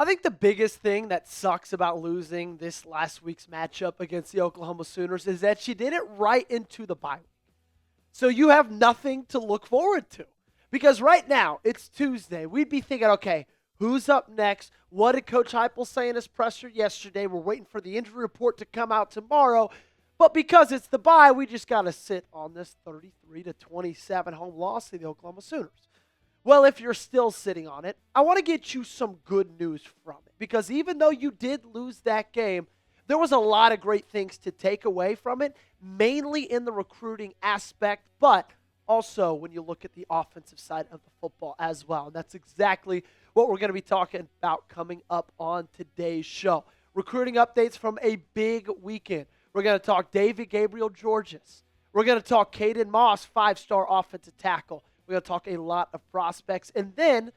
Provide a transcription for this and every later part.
I think the biggest thing that sucks about losing this last week's matchup against the Oklahoma Sooners is that she did it right into the bye week. So you have nothing to look forward to. Because right now, it's Tuesday. We'd be thinking, okay, who's up next? What did Coach Heupel say in his presser yesterday? We're waiting for the injury report to come out tomorrow. But because it's the bye, we just got to sit on this 33-27 home loss to the Oklahoma Sooners. Well, if you're still sitting on it, I want to get you some good news from it. Because even though you did lose that game, there was a lot of great things to take away from it, mainly in the recruiting aspect, but also when you look at the offensive side of the football as well. And that's exactly what we're going to be talking about coming up on today's show. Recruiting updates from a big weekend. We're going to talk David Gabriel-Georges. We're going to talk Caden Moss, 5-star offensive tackle. We're going to talk a lot of prospects. And then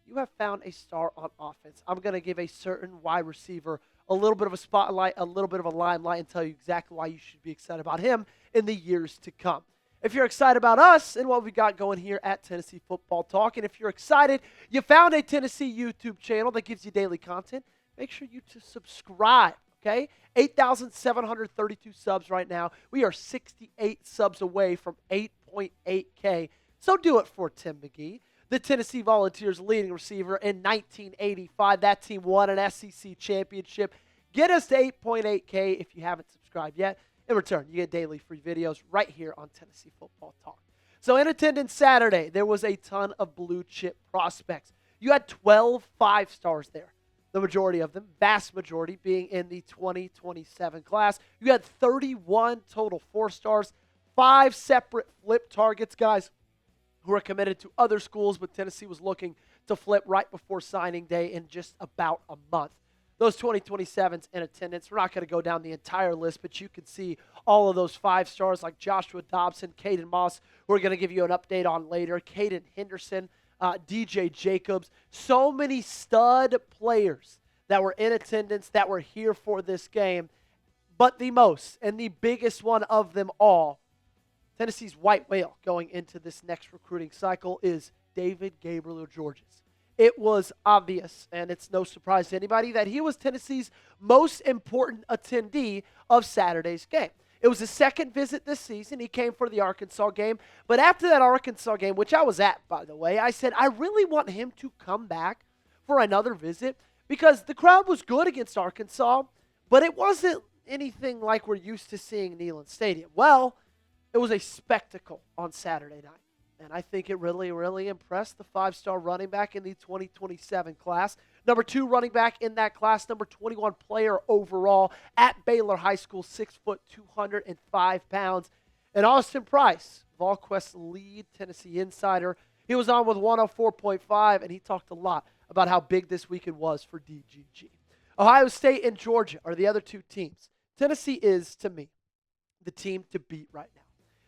you have found a star on offense. I'm going to give a certain wide receiver a little bit of a spotlight, a little bit of a limelight, and tell you exactly why you should be excited about him in the years to come. If you're excited about us and what we got going here at Tennessee Football Talk, and if you're excited, you found a Tennessee YouTube channel that gives you daily content, make sure you to subscribe, okay? 8,732 subs right now. We are 68 subs away from 8.8K. So do it for Tim McGee, the Tennessee Volunteers leading receiver in 1985. That team won an SEC championship. Get us to 8.8K if you haven't subscribed yet. In return, you get daily free videos right here on Tennessee Football Talk. So in attendance Saturday, there was a ton of blue chip prospects. You had 12 5-stars there. The majority of them, vast majority, being in the 2027 class. You had 31 total 4-stars, 5 separate flip targets, guys, who are committed to other schools, but Tennessee was looking to flip right before signing day in just about a month. Those 2027s in attendance, we're not going to go down the entire list, but you can see all of those 5-stars like Joshua Dobson, Caden Moss, who we're going to give you an update on later, Caden Henderson, DJ Jacobs. So many stud players that were in attendance that were here for this game. But the most and the biggest one of them all, Tennessee's white whale going into this next recruiting cycle, is David Gabriel-Georges. It was obvious, and it's no surprise to anybody, that he was Tennessee's most important attendee of Saturday's game. It was his second visit this season. He came for the Arkansas game. But after that Arkansas game, which I was at, by the way, I said, I really want him to come back for another visit because the crowd was good against Arkansas, but it wasn't anything like we're used to seeing in Neyland Stadium. Well, it was a spectacle on Saturday night. And I think it really, really impressed the 5-star running back in the 2027 class. Number 2 running back in that class, number 21 player overall at Baylor High School, 6 foot, 205 pounds. And Austin Price, VolQuest's lead Tennessee insider, he was on with 104.5, and he talked a lot about how big this weekend was for DGG. Ohio State and Georgia are the other 2 teams. Tennessee is, to me, the team to beat right now.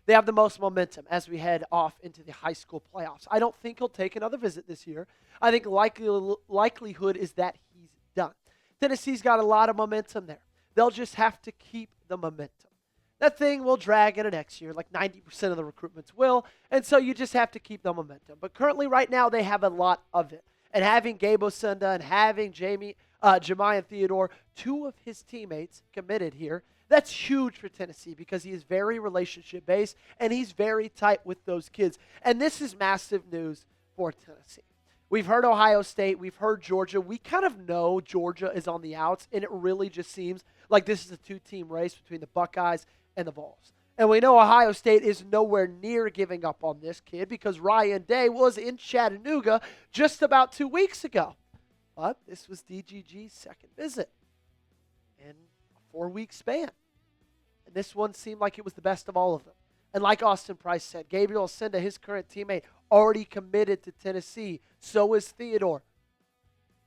They have the most momentum as we head off into the high school playoffs. I don't think he'll take another visit this year. I think likelihood is that he's done. Tennessee's got a lot of momentum there. They'll just have to keep the momentum. That thing will drag into next year, like 90% of the recruitments will, and so you just have to keep the momentum. But currently, right now, they have a lot of it. And having Gabe Osunda and having Jemiah Theodore, 2 of his teammates committed here, that's huge for Tennessee because he is very relationship-based and he's very tight with those kids. And this is massive news for Tennessee. We've heard Ohio State. We've heard Georgia. We kind of know Georgia is on the outs, and it really just seems like this is a 2-team race between the Buckeyes and the Vols. And we know Ohio State is nowhere near giving up on this kid because Ryan Day was in Chattanooga just about 2 weeks ago. But this was DGG's second visit in a 4-week span. And this one seemed like it was the best of all of them. And like Austin Price said, Gabriel Osunda, his current teammate, already committed to Tennessee. So is Theodore.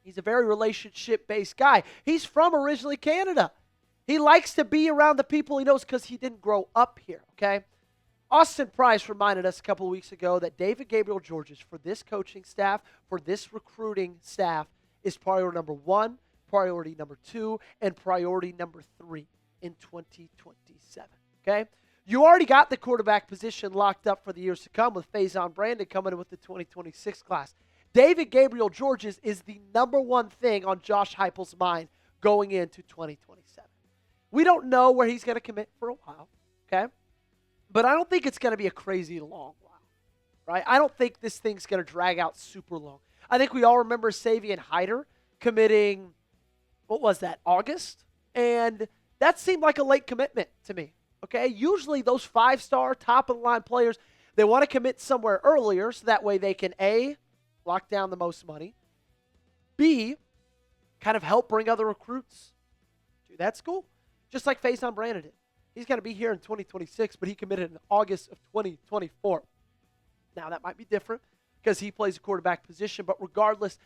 He's a very relationship-based guy. He's from originally Canada. He likes to be around the people he knows because he didn't grow up here, okay? Austin Price reminded us a couple of weeks ago that David Gabriel-Georges, for this coaching staff, for this recruiting staff, is priority number 1, priority number 2, and priority number 3 in 2027, okay? You already got the quarterback position locked up for the years to come with Faison Brandon coming in with the 2026 class. David Gabriel-Georges is the number one thing on Josh Heupel's mind going into 2027. We don't know where he's going to commit for a while, okay? But I don't think it's going to be a crazy long while, right? I don't think this thing's going to drag out super long. I think we all remember Savion Hyder committing, what was that, August? And that seemed like a late commitment to me, okay? Usually those five-star, top-of-the-line players, they want to commit somewhere earlier so that way they can, A, lock down the most money, B, kind of help bring other recruits to that school, just like Faison Brandon did. He's going to be here in 2026, but he committed in August of 2024. Now, that might be different because he plays a quarterback position, but regardless,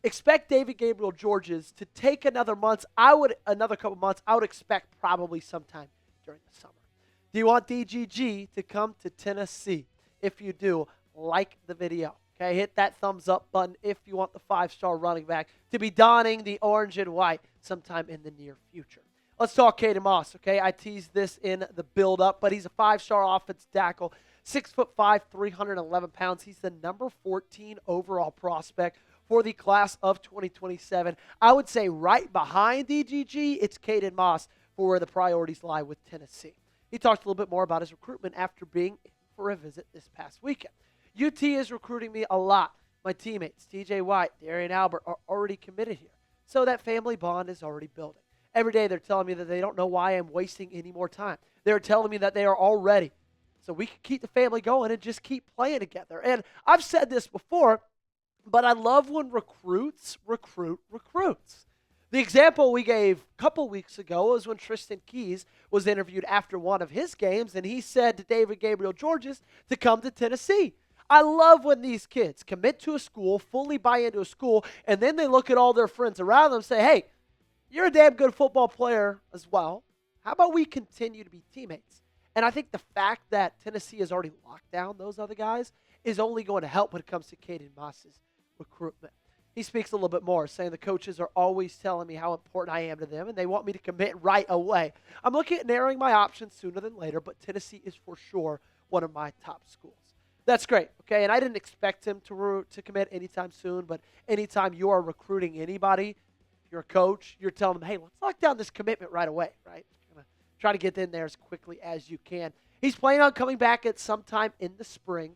expect David Gabriel-Georges to take another couple months. I would expect probably sometime during the summer. Do you want DGG to come to Tennessee? If you do, like the video. Okay, hit that thumbs up button if you want the five-star running back to be donning the orange and white sometime in the near future. Let's talk Caden Moss, okay? I teased this in the build-up, but he's a five-star offensive tackle, 6'5", 311 pounds. He's the number 14 overall prospect for the class of 2027. I would say right behind DGG, it's Caden Moss for where the priorities lie with Tennessee. He talked a little bit more about his recruitment after being in for a visit this past weekend. UT is recruiting me a lot. My teammates, TJ White, Darian Albert, are already committed here. So that family bond is already building. Every day they're telling me that they don't know why I'm wasting any more time. They're telling me that they are all ready. So we can keep the family going and just keep playing together. And I've said this before, but I love when recruits recruit recruits. The example we gave a couple weeks ago was when Tristan Keys was interviewed after one of his games, and he said to David Gabriel-Georges to come to Tennessee. I love when these kids commit to a school, fully buy into a school, and then they look at all their friends around them and say, hey, you're a damn good football player as well. How about we continue to be teammates? And I think the fact that Tennessee has already locked down those other guys is only going to help when it comes to Caden Moss's recruitment. He speaks a little bit more, saying the coaches are always telling me how important I am to them, and they want me to commit right away. I'm looking at narrowing my options sooner than later, but Tennessee is for sure one of my top schools. That's great, okay? And I didn't expect him to commit anytime soon, but anytime you are recruiting anybody, if you're a coach, you're telling them, hey, let's lock down this commitment right away, right? Try to get in there as quickly as you can. He's planning on coming back at some time in the spring,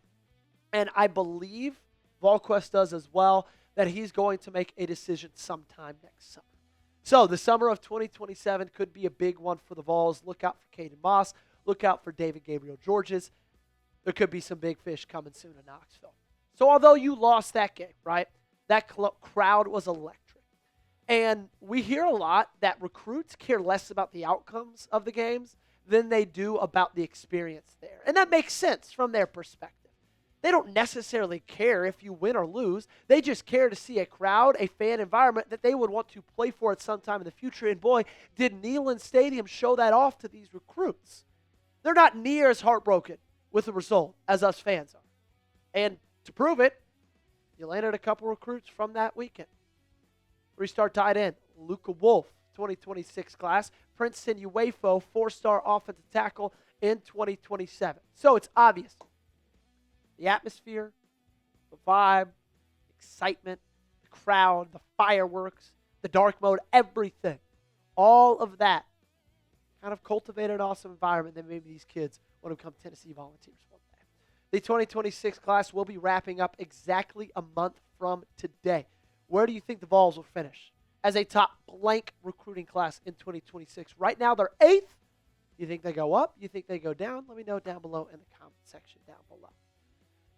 and I believe VolQuest does as well, that he's going to make a decision sometime next summer. So the summer of 2027 could be a big one for the Vols. Look out for Caden Moss. Look out for David Gabriel-Georges. There could be some big fish coming soon in Knoxville. So although you lost that game, right, that crowd was electric. And we hear a lot that recruits care less about the outcomes of the games than they do about the experience there. And that makes sense from their perspective. They don't necessarily care if you win or lose. They just care to see a crowd, a fan environment that they would want to play for at some time in the future. And boy, did Neyland Stadium show that off to these recruits. They're not near as heartbroken with the result as us fans are. And to prove it, you landed a couple recruits from that weekend. Three-star tight end, Luka Wolf, 2026 class. Princeton UAFO, four-star offensive tackle in 2027. So it's obvious. The atmosphere, the vibe, excitement, the crowd, the fireworks, the dark mode, everything. All of that kind of cultivated an awesome environment that maybe these kids want to become Tennessee Volunteers one day. The 2026 class will be wrapping up exactly a month from today. Where do you think the Vols will finish as a top blank recruiting class in 2026? Right now, they're 8th. You think they go up? You think they go down? Let me know down below in the comment section down below.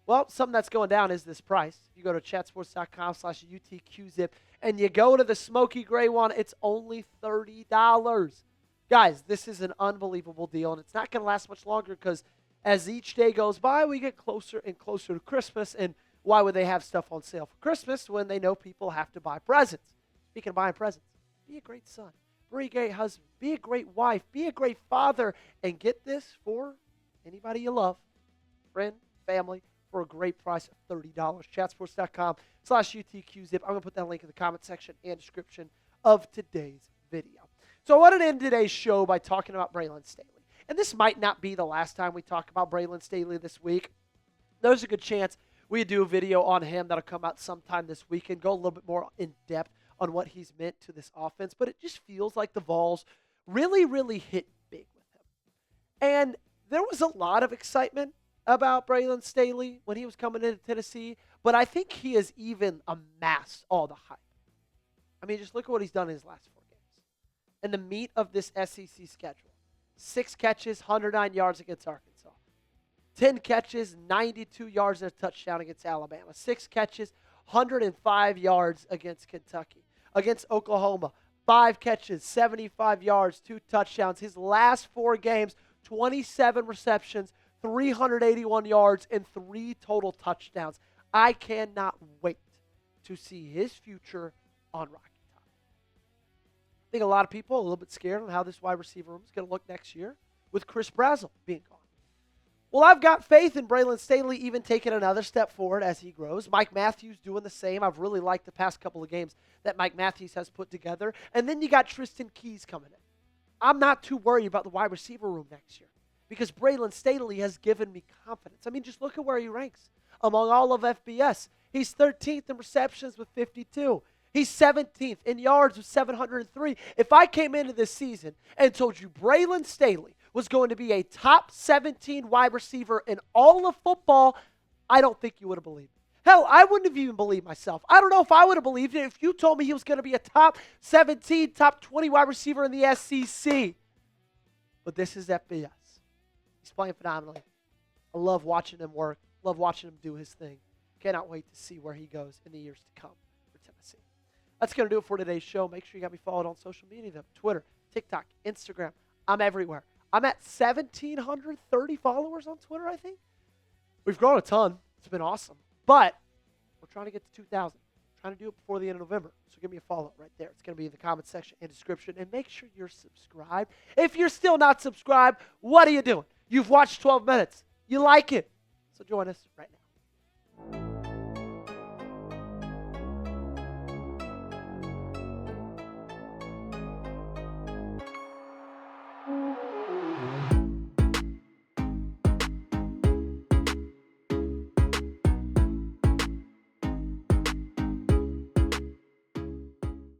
Well, something that's going down is this price. You go to chatsports.com/UTQZip and you go to the smoky gray one, it's only $30. Guys, this is an unbelievable deal, and it's not going to last much longer because as each day goes by, we get closer and closer to Christmas. And why would they have stuff on sale for Christmas when they know people have to buy presents? Speaking of buying presents, be a great son, be a great husband, be a great wife, be a great father, and get this for anybody you love, friend, family, for a great price of $30. Chatsports.com/UTQZip. I'm going to put that link in the comment section and description of today's video. So I wanted to end today's show by talking about Brayland Staley. And this might not be the last time we talk about Brayland Staley this week. There's a good chance We do a video on him that'll come out sometime this week and go a little bit more in depth on what he's meant to this offense. But it just feels like the Vols really, really hit big with him. And there was a lot of excitement about Brayland Staley when he was coming into Tennessee, but I think he has even amassed all the hype. I mean, just look at what he's done in his last 4 games. In the meat of this SEC schedule, 6 catches, 109 yards against Arkansas. 10 catches, 92 yards and a touchdown against Alabama. 6 catches, 105 yards against Kentucky. Against Oklahoma, 5 catches, 75 yards, 2 touchdowns. His last 4 games, 27 receptions, 381 yards, and 3 total touchdowns. I cannot wait to see his future on Rocky Top. I think a lot of people are a little bit scared on how this wide receiver room is going to look next year with Chris Brazzell being gone. Well, I've got faith in Brayland Staley even taking another step forward as he grows. Mike Matthews doing the same. I've really liked the past couple of games that Mike Matthews has put together. And then you got Tristan Keys coming in. I'm not too worried about the wide receiver room next year because Brayland Staley has given me confidence. I mean, just look at where he ranks among all of FBS. He's 13th in receptions with 52. He's 17th in yards with 703. If I came into this season and told you Brayland Staley was going to be a top 17 wide receiver in all of football, I don't think you would have believed me. Hell, I wouldn't have even believed myself. I don't know if I would have believed it if you told me he was going to be a top 17, top 20 wide receiver in the SEC. But this is FBS. He's playing phenomenally. I love watching him work. Love watching him do his thing. Cannot wait to see where he goes in the years to come for Tennessee. That's going to do it for today's show. Make sure you got me followed on social media, though. Twitter, TikTok, Instagram. I'm everywhere. I'm at 1,730 followers on Twitter, I think. We've grown a ton. It's been awesome. But we're trying to get to 2,000. Trying to do it before the end of November. So give me a follow right there. It's going to be in the comment section and description. And make sure you're subscribed. If you're still not subscribed, what are you doing? You've watched 12 minutes. You like it. So join us right now.